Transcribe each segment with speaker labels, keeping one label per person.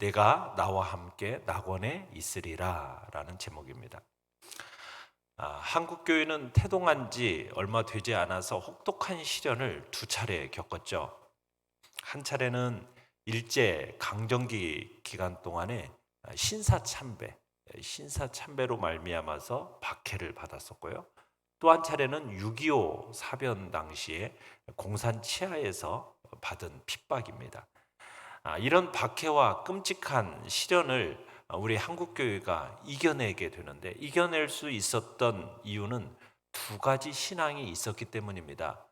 Speaker 1: 내가 나와 함께 낙원에 있으리라 라는 제목입니다. 한국교회는 태동한 지 얼마 되지 않아서 혹독한 시련을 두 차례 겪었죠. 한 차례는 일제 강점기 기간 동안에 신사참배로 말미암아서 박해를 받았었고요. 또 한 차례는 6.25 사변 당시에 공산 치하에서 받은 핍박입니다. 이런 박해와 끔찍한 시련을 우리 한국교회가 이겨내게 되는데, 이겨낼 수 있었던 이유는 두 가지 신앙이 있었기 때문입니다.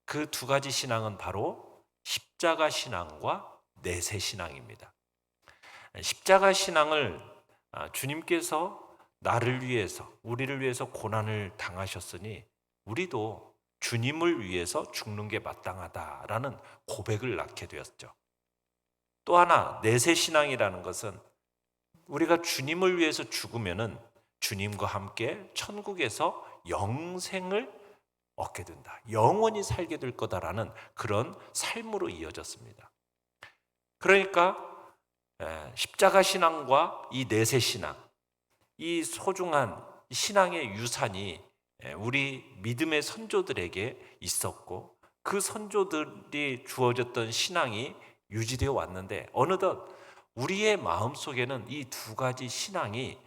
Speaker 1: 그 두 가지 신앙은 바로 십자가 신앙과 내세 신앙입니다. 십자가 신앙을 주님께서 나를 위해서, 우리를 위해서 고난을 당하셨으니 우리도 주님을 위해서 죽는 게 마땅하다라는 고백을 낳게 되었죠. 또 하나, 내세 신앙이라는 것은 우리가 주님을 위해서 죽으면은 주님과 함께 천국에서 영생을 얻게 된다, 영원히 살게 될 거다라는 그런 삶으로 이어졌습니다. 그러니까 십자가 신앙과 이 내세 신앙, 이 소중한 신앙의 유산이 우리 믿음의 선조들에게 있었고, 그 선조들이 주어졌던 신앙이 유지되어 왔는데, 어느덧 우리의 마음속에는 이 두 가지 신앙이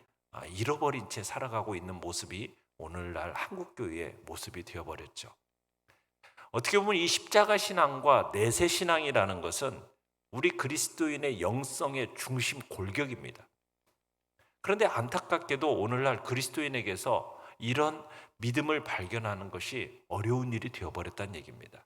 Speaker 1: 잃어버린 채 살아가고 있는 모습이 오늘날 한국교회의 모습이 되어버렸죠. 어떻게 보면 이 십자가 신앙과 내세 신앙이라는 것은 우리 그리스도인의 영성의 중심 골격입니다. 그런데 안타깝게도 오늘날 그리스도인에게서 이런 믿음을 발견하는 것이 어려운 일이 되어버렸다는 얘기입니다.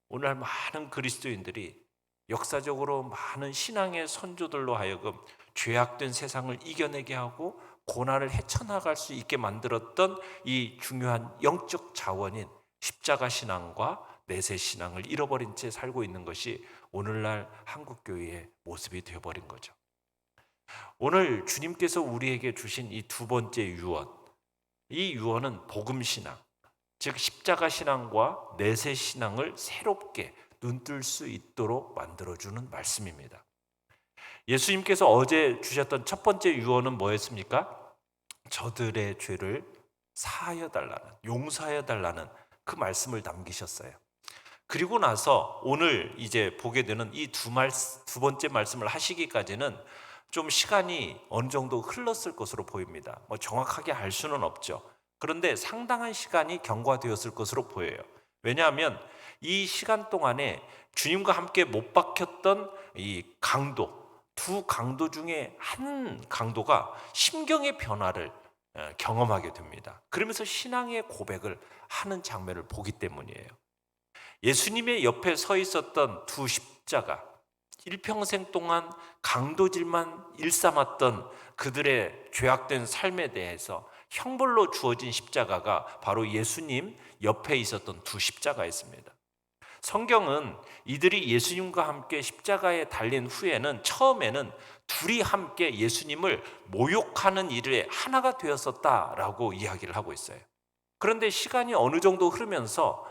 Speaker 1: 오늘날 많은 그리스도인들이 역사적으로 많은 신앙의 선조들로 하여금 죄악된 세상을 이겨내게 하고 고난을 헤쳐나갈 수 있게 만들었던 이 중요한 영적 자원인 십자가 신앙과 내세 신앙을 잃어버린 채 살고 있는 것이 오늘날 한국교회의 모습이 되어버린 거죠. 오늘 주님께서 우리에게 주신 이 두 번째 유언, 이 유언은 복음신앙, 즉 십자가 신앙과 내세 신앙을 새롭게 눈뜰 수 있도록 만들어주는 말씀입니다. 예수님께서 어제 주셨던 첫 번째 유언은 뭐였습니까? 저들의 죄를 사하여 달라는, 용서하여 달라는 그 말씀을 남기셨어요. 그리고 나서 오늘 이제 보게 되는 이 두 번째 말씀을 하시기까지는 좀 시간이 어느 정도 흘렀을 것으로 보입니다. 정확하게 알 수는 없죠. 그런데 상당한 시간이 경과되었을 것으로 보여요. 왜냐하면 이 시간 동안에 주님과 함께 못 박혔던 이 강도, 두 강도 중에 한 강도가 심경의 변화를 경험하게 됩니다. 그러면서 신앙의 고백을 하는 장면을 보기 때문이에요. 예수님의 옆에 서 있었던 두 십자가, 일평생 동안 강도질만 일삼았던 그들의 죄악된 삶에 대해서 형벌로 주어진 십자가가 바로 예수님 옆에 있었던 두 십자가였습니다. 성경은 이들이 예수님과 함께 십자가에 달린 후에는 처음에는 둘이 함께 예수님을 모욕하는 일에 하나가 되었었다라고 이야기를 하고 있어요. 그런데 시간이 어느 정도 흐르면서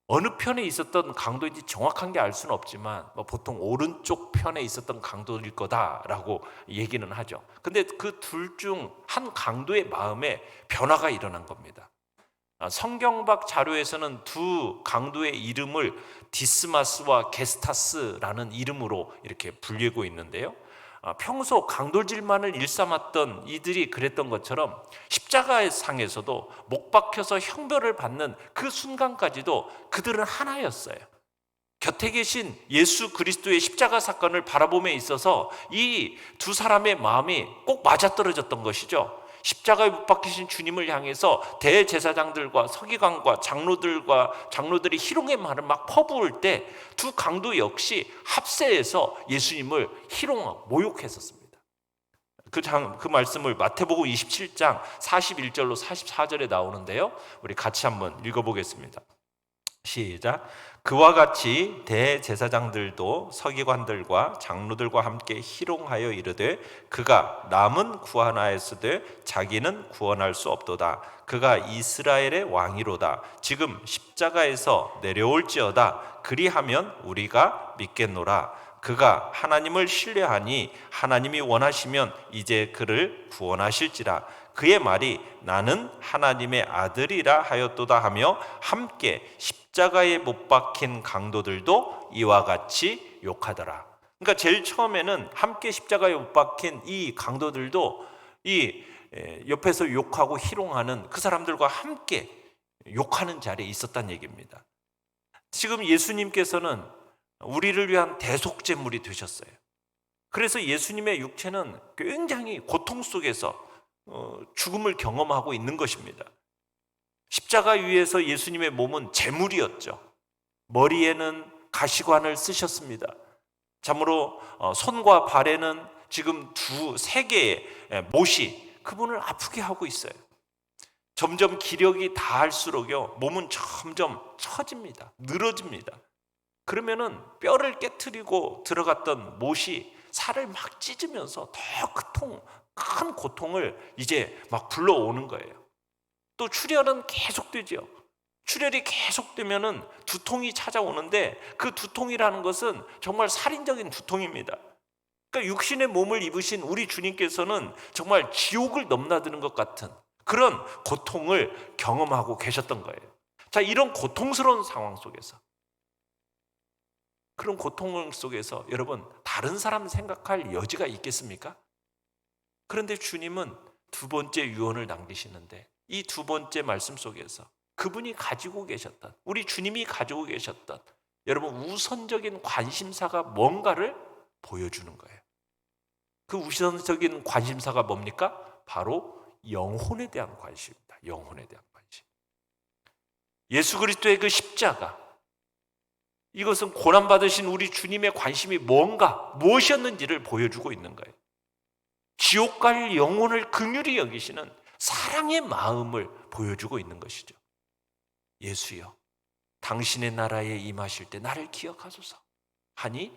Speaker 1: 어느 편에 있었던 강도인지 정확한 게 알 수는 없지만 보통 오른쪽 편에 있었던 강도일 거다라고 얘기는 하죠. 근데 그 둘 중 한 강도의 마음에 변화가 일어난 겁니다. 성경박 자료에서는 두 강도의 이름을 디스마스와 게스타스라는 이름으로 이렇게 불리고 있는데요. 평소 강도질만을 일삼았던 이들이 그랬던 것처럼 십자가의 상에서도 못 박혀서 형벌을 받는 그 순간까지도 그들은 하나였어요. 곁에 계신 예수 그리스도의 십자가 사건을 바라봄에 있어서 이 두 사람의 마음이 꼭 맞아떨어졌던 것이죠. 십자가에 못 박히신 주님을 향해서 대제사장들과 서기관과 장로들이 희롱의 말을 막 퍼부을 때 두 강도 역시 합세해서 예수님을 모욕했었습니다. 그 말씀을 마태복음 27장 41절로 44절에 나오는데요. 우리 같이 한번 읽어보겠습니다. 시작. 그와 같이 대제사장들도 서기관들과 장로들과 함께 희롱하여 이르되 그가 남은 구원하였으되 자기는 구원할 수 없도다. 그가 이스라엘의 왕이로다. 지금 십자가에서 내려올지어다. 그리하면 우리가 믿겠노라. 그가 하나님을 신뢰하니 하나님이 원하시면 이제 그를 구원하실지라. 그의 말이 나는 하나님의 아들이라 하였도다 하며 함께 십자가에 못 박힌 강도들도 이와 같이 욕하더라. 그러니까 제일 처음에는 함께 십자가에 못 박힌 이 강도들도 이 옆에서 욕하고 희롱하는 그 사람들과 함께 욕하는 자리에 있었다는 얘기입니다. 지금 예수님께서는 우리를 위한 대속제물이 되셨어요. 그래서 예수님의 육체는 굉장히 고통 속에서 죽음을 경험하고 있는 것입니다. 십자가 위에서 예수님의 몸은 제물이었죠. 머리에는 가시관을 쓰셨습니다. 참으로 손과 발에는 지금 세 개의 못이 그분을 아프게 하고 있어요. 점점 기력이 다할수록요 몸은 점점 처집니다. 늘어집니다. 그러면은 뼈를 깨트리고 들어갔던 못이 살을 막 찢으면서 더 큰 고통을 이제 막 불러오는 거예요. 또 출혈은 계속되죠. 출혈이 계속되면은 두통이 찾아오는데 그 두통이라는 것은 정말 살인적인 두통입니다. 그러니까 육신의 몸을 입으신 우리 주님께서는 정말 지옥을 넘나드는 것 같은 그런 고통을 경험하고 계셨던 거예요. 자, 이런 고통스러운 상황 속에서, 그런 고통 속에서 여러분 다른 사람 생각할 여지가 있겠습니까? 그런데 주님은 두 번째 유언을 남기시는데 이 두 번째 말씀 속에서 그분이 가지고 계셨던, 우리 주님이 가지고 계셨던 여러분 우선적인 관심사가 뭔가를 보여주는 거예요. 그 우선적인 관심사가 뭡니까? 바로 영혼에 대한 관심입니다. 영혼에 대한 관심. 예수 그리스도의 그 십자가, 이것은 고난받으신 우리 주님의 관심이 무엇이었는지를 보여주고 있는 거예요. 지옥 갈 영혼을 긍휼히 여기시는 사랑의 마음을 보여주고 있는 것이죠. 예수여, 당신의 나라에 임하실 때 나를 기억하소서 하니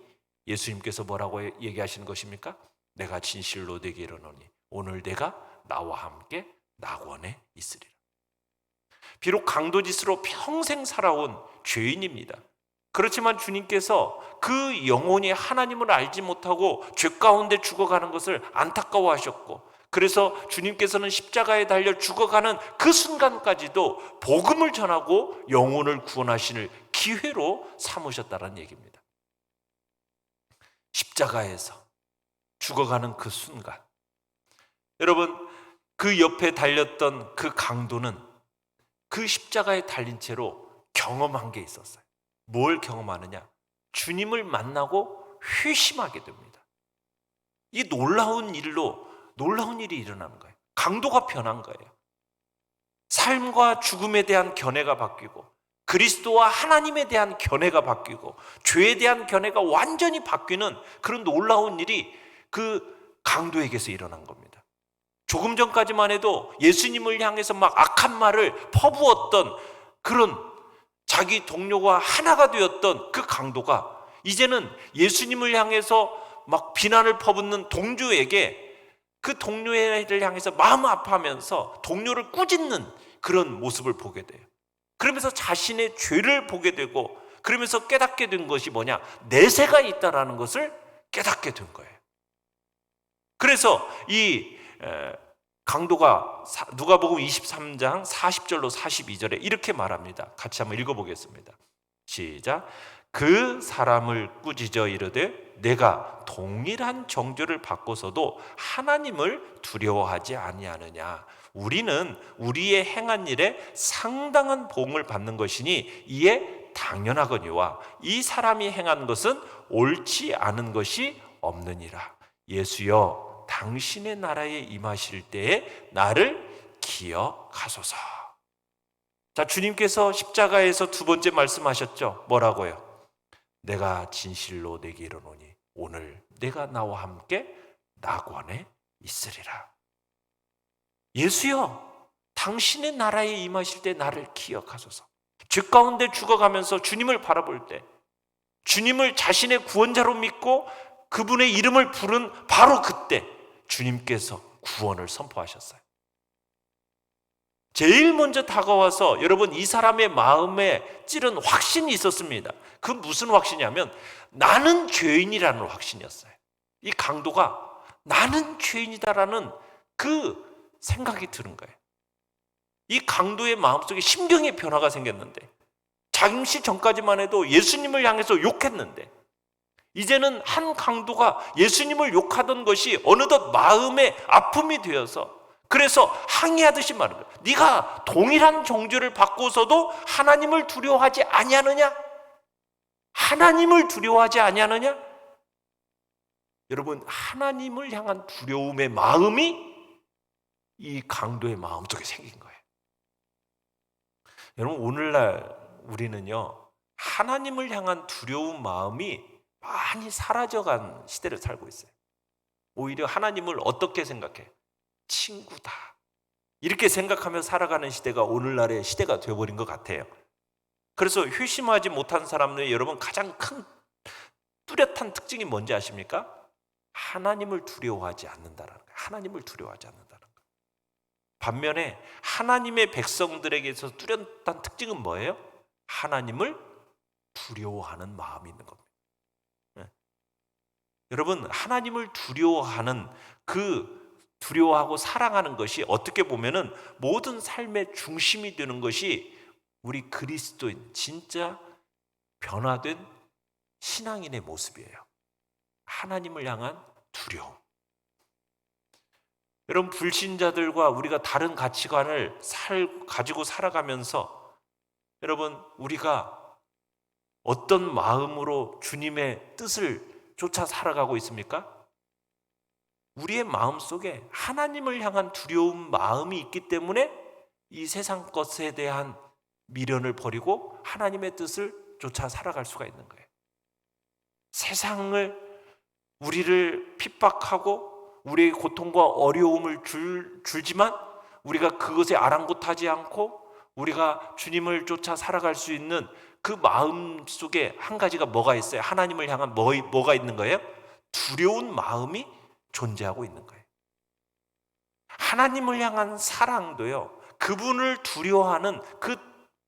Speaker 1: 예수님께서 뭐라고 얘기하시는 것입니까? 내가 진실로 네게 이르노니 오늘 내가 나와 함께 낙원에 있으리라. 비록 강도짓으로 평생 살아온 죄인입니다. 그렇지만 주님께서 그 영혼이 하나님을 알지 못하고 죄 가운데 죽어가는 것을 안타까워하셨고, 그래서 주님께서는 십자가에 달려 죽어가는 그 순간까지도 복음을 전하고 영혼을 구원하시는 기회로 삼으셨다는 얘기입니다. 십자가에서 죽어가는 그 순간, 여러분 그 옆에 달렸던 그 강도는 그 십자가에 달린 채로 경험한 게 있었어요. 뭘 경험하느냐? 주님을 만나고 회심하게 됩니다. 이 놀라운 일이 일어나는 거예요. 강도가 변한 거예요. 삶과 죽음에 대한 견해가 바뀌고, 그리스도와 하나님에 대한 견해가 바뀌고, 죄에 대한 견해가 완전히 바뀌는 그런 놀라운 일이 그 강도에게서 일어난 겁니다. 조금 전까지만 해도 예수님을 향해서 막 악한 말을 퍼부었던 그런 자기 동료와 하나가 되었던 그 강도가 이제는 예수님을 향해서 막 비난을 퍼붓는 동료에게, 그 동료를 향해서 마음 아파하면서 동료를 꾸짖는 그런 모습을 보게 돼요. 그러면서 자신의 죄를 보게 되고, 그러면서 깨닫게 된 것이 뭐냐? 내세가 있다라는 것을 깨닫게 된 거예요. 그래서 이 강도가 누가복음 23장 40절로 42절에 이렇게 말합니다. 같이 한번 읽어보겠습니다. 시작. 그 사람을 꾸짖어 이르되 내가 동일한 정죄를 받고서도 하나님을 두려워하지 아니하느냐. 우리는 우리의 행한 일에 상당한 보응을 받는 것이니 이에 당연하거니와 이 사람이 행한 것은 옳지 않은 것이 없느니라. 예수여, 당신의 나라에 임하실 때에 나를 기억하소서. 자, 주님께서 십자가에서 두 번째 말씀하셨죠. 뭐라고요? 내가 진실로 네게 이르노니 오늘 내가 나와 함께 낙원에 있으리라. 예수여, 당신의 나라에 임하실 때 나를 기억하소서. 죄 가운데 죽어가면서 주님을 바라볼 때, 주님을 자신의 구원자로 믿고 그분의 이름을 부른 바로 그때 주님께서 구원을 선포하셨어요. 제일 먼저 다가와서 여러분 이 사람의 마음에 찌른 확신이 있었습니다. 그 무슨 확신이냐면 나는 죄인이라는 확신이었어요. 이 강도가 나는 죄인이다라는 그 생각이 드는 거예요. 이 강도의 마음속에 심경의 변화가 생겼는데 잠시 전까지만 해도 예수님을 향해서 욕했는데 이제는 한 강도가 예수님을 욕하던 것이 어느덧 마음의 아픔이 되어서 그래서 항의하듯이 말하는 거예요. 네가 동일한 종교를 받고서도 하나님을 두려워하지 아니하느냐? 하나님을 두려워하지 아니하느냐? 여러분, 하나님을 향한 두려움의 마음이 이 강도의 마음속에 생긴 거예요. 여러분, 오늘날 우리는요, 하나님을 향한 두려운 마음이 많이 사라져간 시대를 살고 있어요. 오히려 하나님을 어떻게 생각해? 친구다. 이렇게 생각하며 살아가는 시대가 오늘날의 시대가 되어버린 것 같아요. 그래서 회심하지 못한 사람들의 여러분 가장 큰 뚜렷한 특징이 뭔지 아십니까? 하나님을 두려워하지 않는다는 거예요. 하나님을 두려워하지 않는다는 거예요. 반면에 하나님의 백성들에게서 뚜렷한 특징은 뭐예요? 하나님을 두려워하는 마음이 있는 겁니다. 네. 여러분, 하나님을 두려워하는 두려워하고 사랑하는 것이 어떻게 보면은 모든 삶의 중심이 되는 것이 우리 그리스도인, 진짜 변화된 신앙인의 모습이에요. 하나님을 향한 두려움. 여러분, 불신자들과 우리가 다른 가치관을 가지고 살아가면서 여러분, 우리가 어떤 마음으로 주님의 뜻을 쫓아 살아가고 있습니까? 우리의 마음속에 하나님을 향한 두려운 마음이 있기 때문에 이 세상 것에 대한 미련을 버리고 하나님의 뜻을 쫓아 살아갈 수가 있는 거예요. 세상을 우리를 핍박하고 우리의 고통과 어려움을 줄지만 우리가 그것에 아랑곳하지 않고 우리가 주님을 쫓아 살아갈 수 있는 그 마음 속에 한 가지가 뭐가 있어요? 하나님을 향한 뭐가 있는 거예요? 두려운 마음이 존재하고 있는 거예요. 하나님을 향한 사랑도요, 그분을 두려워하는 그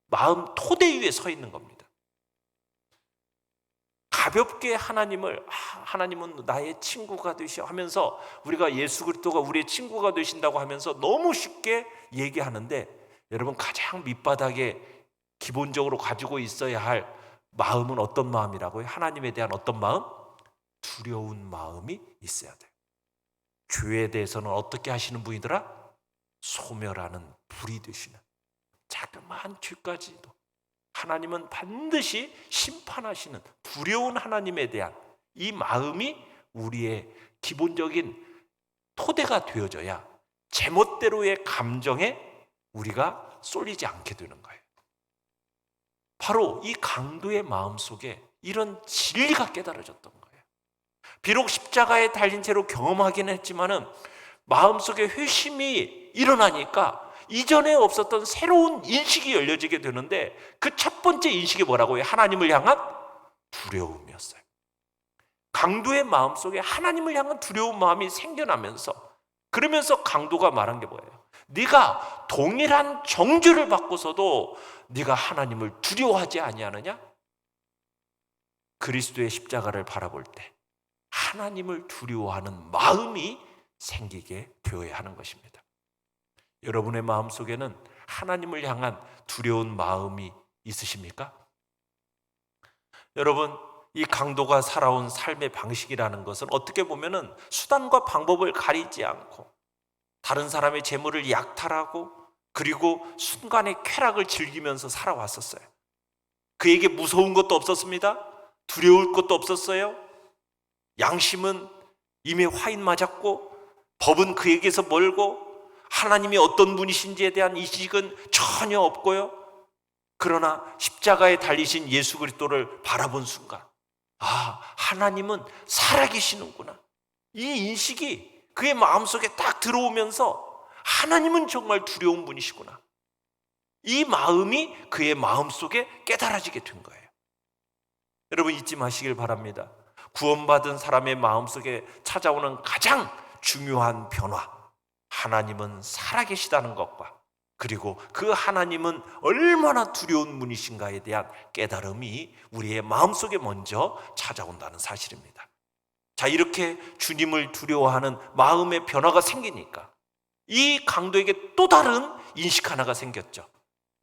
Speaker 1: 마음 토대 위에 서 있는 겁니다. 가볍게 하나님은 나의 친구가 되시오 하면서 우리가 예수 그리스도가 우리의 친구가 되신다고 하면서 너무 쉽게 얘기하는데 여러분, 가장 밑바닥에 기본적으로 가지고 있어야 할 마음은 어떤 마음이라고요? 하나님에 대한 어떤 마음? 두려운 마음이 있어야 돼요. 죄에 대해서는 어떻게 하시는 분이더라? 소멸하는 불이 되시는, 자그마한 죄까지도 하나님은 반드시 심판하시는 두려운 하나님에 대한 이 마음이 우리의 기본적인 토대가 되어져야 제멋대로의 감정에 우리가 쏠리지 않게 되는 거예요. 바로 이 강도의 마음속에 이런 진리가 깨달아졌던 거예요. 비록 십자가에 달린 채로 경험하긴 했지만은 마음속에 회심이 일어나니까 이전에 없었던 새로운 인식이 열려지게 되는데 그 첫 번째 인식이 뭐라고요? 하나님을 향한 두려움이었어요. 강도의 마음속에 하나님을 향한 두려운 마음이 생겨나면서 그러면서 강도가 말한 게 뭐예요? 네가 동일한 정죄를 받고서도 네가 하나님을 두려워하지 아니하느냐? 그리스도의 십자가를 바라볼 때 하나님을 두려워하는 마음이 생기게 되어야 하는 것입니다. 여러분의 마음속에는 하나님을 향한 두려운 마음이 있으십니까? 여러분, 이 강도가 살아온 삶의 방식이라는 것은 어떻게 보면은 수단과 방법을 가리지 않고 다른 사람의 재물을 약탈하고 그리고 순간의 쾌락을 즐기면서 살아왔었어요. 그에게 무서운 것도 없었습니다. 두려울 것도 없었어요. 양심은 이미 화인 맞았고 법은 그에게서 멀고 하나님이 어떤 분이신지에 대한 인식은 전혀 없고요. 그러나 십자가에 달리신 예수 그리스도를 바라본 순간 하나님은 살아계시는구나. 이 인식이 그의 마음속에 딱 들어오면서 하나님은 정말 두려운 분이시구나. 이 마음이 그의 마음속에 깨달아지게 된 거예요. 여러분, 잊지 마시길 바랍니다. 구원받은 사람의 마음속에 찾아오는 가장 중요한 변화, 하나님은 살아계시다는 것과 그리고 그 하나님은 얼마나 두려운 분이신가에 대한 깨달음이 우리의 마음속에 먼저 찾아온다는 사실입니다. 자, 이렇게 주님을 두려워하는 마음의 변화가 생기니까 이 강도에게 또 다른 인식 하나가 생겼죠.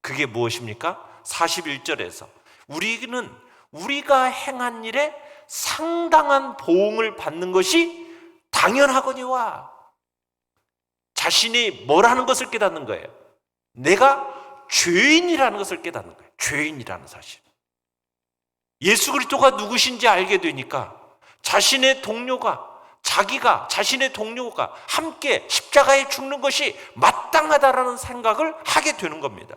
Speaker 1: 그게 무엇입니까? 41절에서 우리는 우리가 행한 일에 상당한 보응을 받는 것이 당연하거니와, 자신이 뭐라는 것을 깨닫는 거예요. 내가 죄인이라는 것을 깨닫는 거예요. 죄인이라는 사실. 예수 그리스도가 누구신지 알게 되니까 자신의 동료가 함께 십자가에 죽는 것이 마땅하다라는 생각을 하게 되는 겁니다.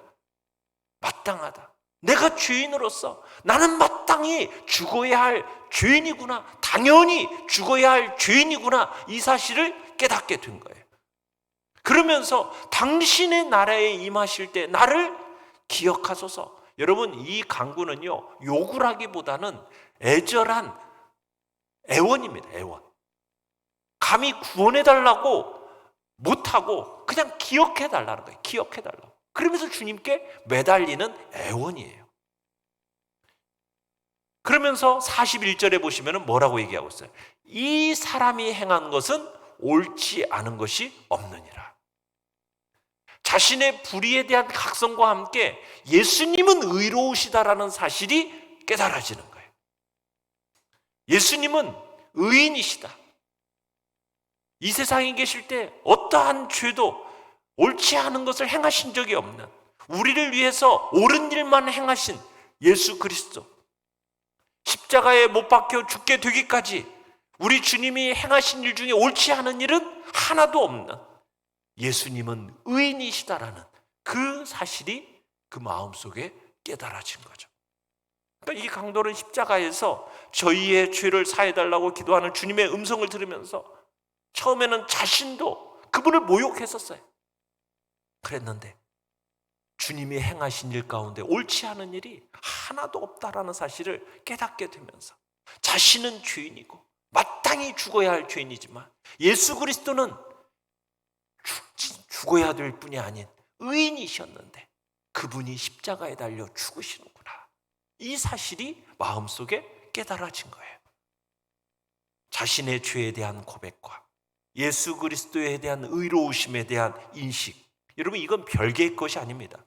Speaker 1: 마땅하다. 내가 죄인으로서 나는 마땅히 죽어야 할 죄인이구나. 당연히 죽어야 할 죄인이구나. 이 사실을 깨닫게 된 거예요. 그러면서 당신의 나라에 임하실 때 나를 기억하소서. 여러분, 이 간구는요, 요구를 하기보다는 애절한 애원입니다. 애원. 감히 구원해달라고 못하고 그냥 기억해달라는 거예요. 기억해달라고. 그러면서 주님께 매달리는 애원이에요. 그러면서 41절에 보시면 뭐라고 얘기하고 있어요? 이 사람이 행한 것은 옳지 않은 것이 없느니라. 자신의 불의에 대한 각성과 함께 예수님은 의로우시다라는 사실이 깨달아지는 거예요. 예수님은 의인이시다. 이 세상에 계실 때 어떠한 죄도 옳지 않은 것을 행하신 적이 없는, 우리를 위해서 옳은 일만 행하신 예수 그리스도, 십자가에 못 박혀 죽게 되기까지 우리 주님이 행하신 일 중에 옳지 않은 일은 하나도 없는 예수님은 의인이시다라는 그 사실이 그 마음속에 깨달아진 거죠. 그러니까 이 강도는 십자가에서 저희의 죄를 사해달라고 기도하는 주님의 음성을 들으면서 처음에는 자신도 그분을 모욕했었어요. 그랬는데 주님이 행하신 일 가운데 옳지 않은 일이 하나도 없다라는 사실을 깨닫게 되면서 자신은 죄인이고 마땅히 죽어야 할 죄인이지만 예수 그리스도는 죽어야 될 뿐이 아닌 의인이셨는데 그분이 십자가에 달려 죽으시는구나. 이 사실이 마음속에 깨달아진 거예요. 자신의 죄에 대한 고백과 예수 그리스도에 대한 의로우심에 대한 인식, 여러분 이건 별개의 것이 아닙니다.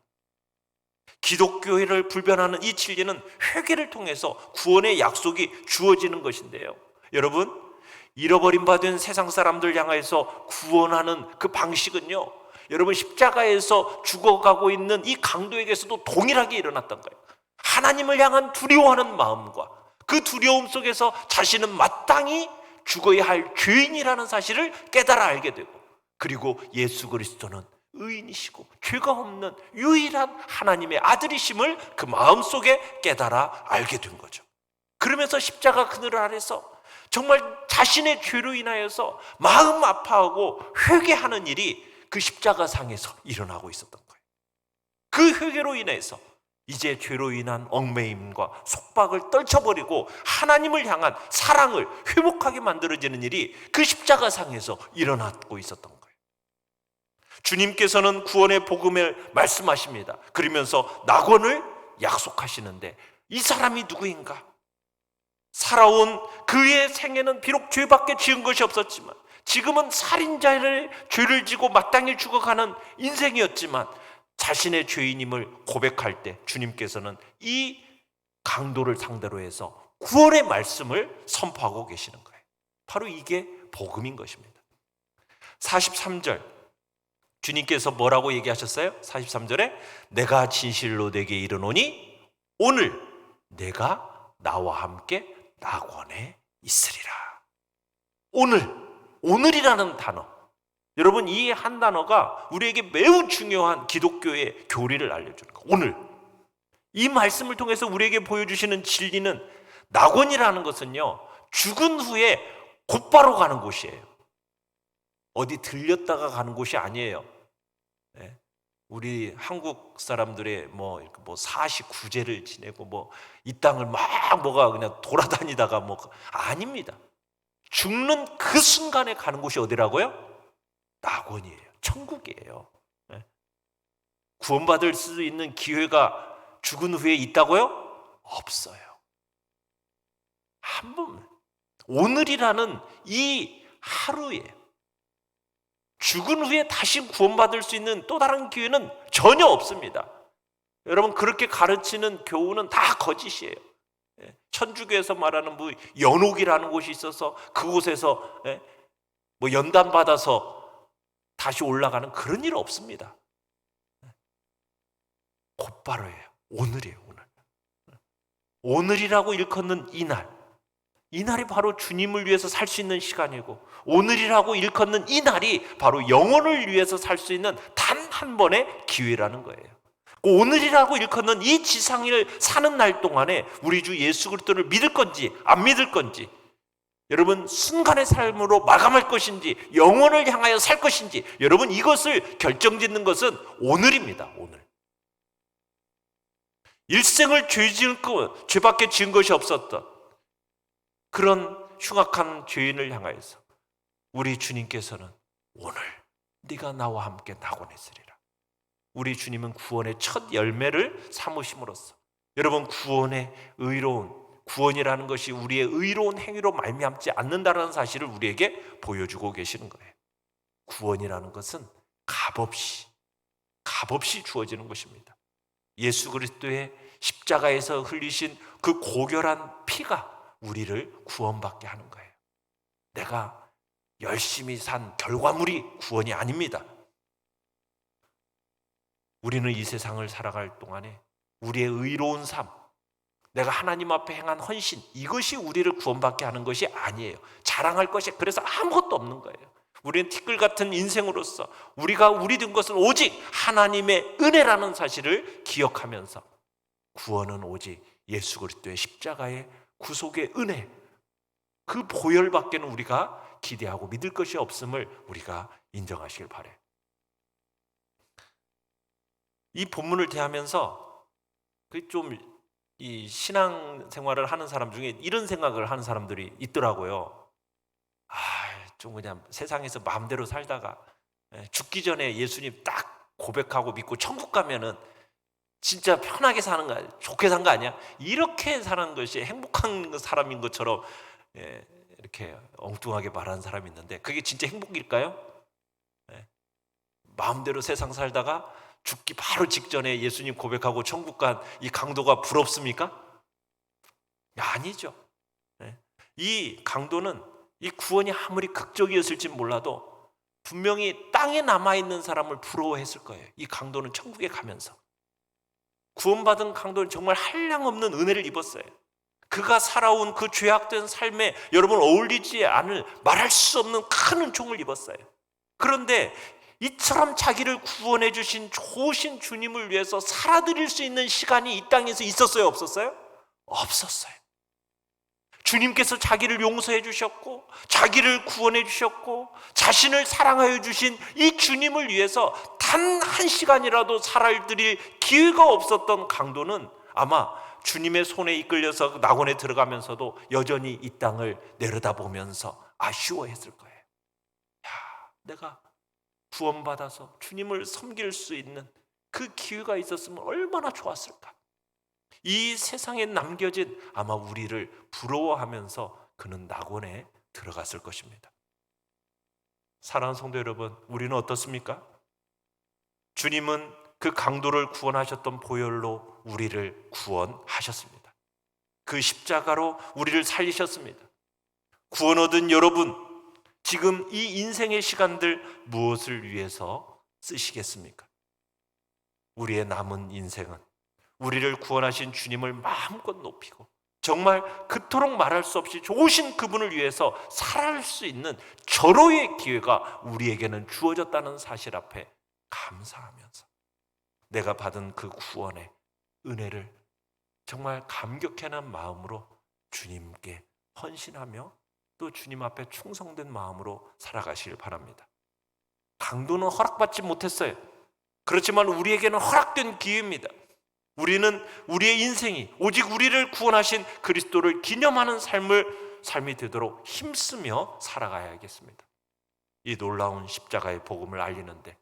Speaker 1: 기독교회를 불변하는 이 진리는 회개를 통해서 구원의 약속이 주어지는 것인데요, 여러분 잃어버린 바 된 세상 사람들 향해서 구원하는 그 방식은요, 여러분 십자가에서 죽어가고 있는 이 강도에게서도 동일하게 일어났던 거예요. 하나님을 향한 두려워하는 마음과 그 두려움 속에서 자신은 마땅히 죽어야 할 죄인이라는 사실을 깨달아 알게 되고, 그리고 예수 그리스도는 의인이시고 죄가 없는 유일한 하나님의 아들이심을 그 마음속에 깨달아 알게 된 거죠. 그러면서 십자가 그늘 아래서 정말 자신의 죄로 인하여서 마음 아파하고 회개하는 일이 그 십자가상에서 일어나고 있었던 거예요. 그 회개로 인해서 이제 죄로 인한 얽매임과 속박을 떨쳐버리고 하나님을 향한 사랑을 회복하게 만들어지는 일이 그 십자가상에서 일어나고 있었던 거예요. 주님께서는 구원의 복음을 말씀하십니다. 그러면서 낙원을 약속하시는데 이 사람이 누구인가? 살아온 그의 생애는 비록 죄밖에 지은 것이 없었지만 지금은 살인자를 죄를 지고 마땅히 죽어가는 인생이었지만 자신의 죄인임을 고백할 때 주님께서는 이 강도를 상대로 해서 구원의 말씀을 선포하고 계시는 거예요. 바로 이게 복음인 것입니다. 43절 주님께서 뭐라고 얘기하셨어요? 43절에 내가 진실로 내게 이르노니 오늘 내가 나와 함께 낙원에 있으리라. 오늘이라는 단어, 여러분 이 한 단어가 우리에게 매우 중요한 기독교의 교리를 알려주는 거예요. 오늘 이 말씀을 통해서 우리에게 보여주시는 진리는 낙원이라는 것은요, 죽은 후에 곧바로 가는 곳이에요. 어디 들렸다가 가는 곳이 아니에요. 네. 우리 한국 사람들의 사시 구제를 지내고 이 땅을 뭐가 그냥 돌아다니다가 아닙니다. 죽는 그 순간에 가는 곳이 어디라고요? 낙원이에요. 천국이에요. 네. 구원받을 수 있는 기회가 죽은 후에 있다고요? 없어요. 한 번, 오늘이라는 이 하루에 죽은 후에 다시 구원받을 수 있는 또 다른 기회는 전혀 없습니다. 여러분, 그렇게 가르치는 교훈은 다 거짓이에요. 천주교에서 말하는 뭐 연옥이라는 곳이 있어서 그곳에서 뭐 연단 받아서 다시 올라가는 그런 일 없습니다. 곧바로예요. 오늘이에요. 오늘. 오늘이라고 일컫는 이날이 바로 주님을 위해서 살 수 있는 시간이고, 오늘이라고 일컫는 이날이 바로 영혼을 위해서 살 수 있는 단 한 번의 기회라는 거예요. 오늘이라고 일컫는 이 지상을 사는 날 동안에 우리 주 예수 그리스도를 믿을 건지 안 믿을 건지, 여러분 순간의 삶으로 마감할 것인지 영혼을 향하여 살 것인지, 여러분 이것을 결정짓는 것은 오늘입니다. 오늘. 일생을 죄밖에 지은 것이 없었던 그런 흉악한 죄인을 향하여서 우리 주님께서는 오늘 네가 나와 함께 낙원에 있으리라. 우리 주님은 구원의 첫 열매를 삼으심으로써, 여러분 구원이라는 것이 우리의 의로운 행위로 말미암지 않는다는 사실을 우리에게 보여주고 계시는 거예요. 구원이라는 것은 값없이 주어지는 것입니다. 예수 그리스도의 십자가에서 흘리신 그 고결한 피가 우리를 구원받게 하는 거예요. 내가 열심히 산 결과물이 구원이 아닙니다. 우리는 이 세상을 살아갈 동안에 우리의 의로운 삶, 내가 하나님 앞에 행한 헌신, 이것이 우리를 구원받게 하는 것이 아니에요. 자랑할 것이 그래서 아무것도 없는 거예요. 우리는 티끌 같은 인생으로서 우리 된 것은 오직 하나님의 은혜라는 사실을 기억하면서, 구원은 오직 예수 그리스도의 십자가의 구속의 은혜, 그 보혈밖에는 우리가 기대하고 믿을 것이 없음을 우리가 인정하시길 바라요. 이 본문을 대하면서 이 신앙 생활을 하는 사람 중에 이런 생각을 하는 사람들이 있더라고요. 좀 그냥 세상에서 마음대로 살다가 죽기 전에 예수님 딱 고백하고 믿고 천국 가면은 진짜 편하게 사는 거 아니야? 좋게 산 거 아니야? 이렇게 사는 것이 행복한 사람인 것처럼 이렇게 엉뚱하게 말하는 사람이 있는데, 그게 진짜 행복일까요? 마음대로 세상 살다가 죽기 바로 직전에 예수님 고백하고 천국 간 이 강도가 부럽습니까? 아니죠. 이 강도는 이 구원이 아무리 극적이었을지 몰라도 분명히 땅에 남아있는 사람을 부러워했을 거예요. 이 강도는 천국에 가면서 구원받은 강도는 정말 한량없는 은혜를 입었어요. 그가 살아온 그 죄악된 삶에 여러분 어울리지 않을, 말할 수 없는 큰 은총을 입었어요. 그런데 이처럼 자기를 구원해 주신 좋으신 주님을 위해서 살아드릴 수 있는 시간이 이 땅에서 있었어요? 없었어요? 없었어요. 주님께서 자기를 용서해 주셨고 자기를 구원해 주셨고 자신을 사랑하여 주신 이 주님을 위해서 단 한 시간이라도 살아드릴 기회가 없었던 강도는 아마 주님의 손에 이끌려서 낙원에 들어가면서도 여전히 이 땅을 내려다보면서 아쉬워했을 거예요. 내가 구원받아서 주님을 섬길 수 있는 그 기회가 있었으면 얼마나 좋았을까. 이 세상에 남겨진 아마 우리를 부러워하면서 그는 낙원에 들어갔을 것입니다. 사랑하는 성도 여러분, 우리는 어떻습니까? 주님은 그 강도를 구원하셨던 보혈로 우리를 구원하셨습니다. 그 십자가로 우리를 살리셨습니다. 구원 얻은 여러분, 지금 이 인생의 시간들 무엇을 위해서 쓰시겠습니까? 우리의 남은 인생은 우리를 구원하신 주님을 마음껏 높이고 정말 그토록 말할 수 없이 좋으신 그분을 위해서 살아갈 수 있는 절호의 기회가 우리에게는 주어졌다는 사실 앞에 감사하면서 내가 받은 그 구원의 은혜를 정말 감격해하는 마음으로 주님께 헌신하며 또 주님 앞에 충성된 마음으로 살아가시길 바랍니다. 강도는 허락받지 못했어요. 그렇지만 우리에게는 허락된 기회입니다. 우리는 우리의 인생이 오직 우리를 구원하신 그리스도를 기념하는 삶이 되도록 힘쓰며 살아가야겠습니다. 이 놀라운 십자가의 복음을 알리는데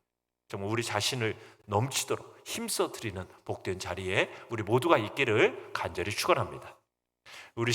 Speaker 1: 정말 우리 자신을 넘치도록 힘써 드리는 복된 자리에 우리 모두가 있기를 간절히 축원합니다. 우리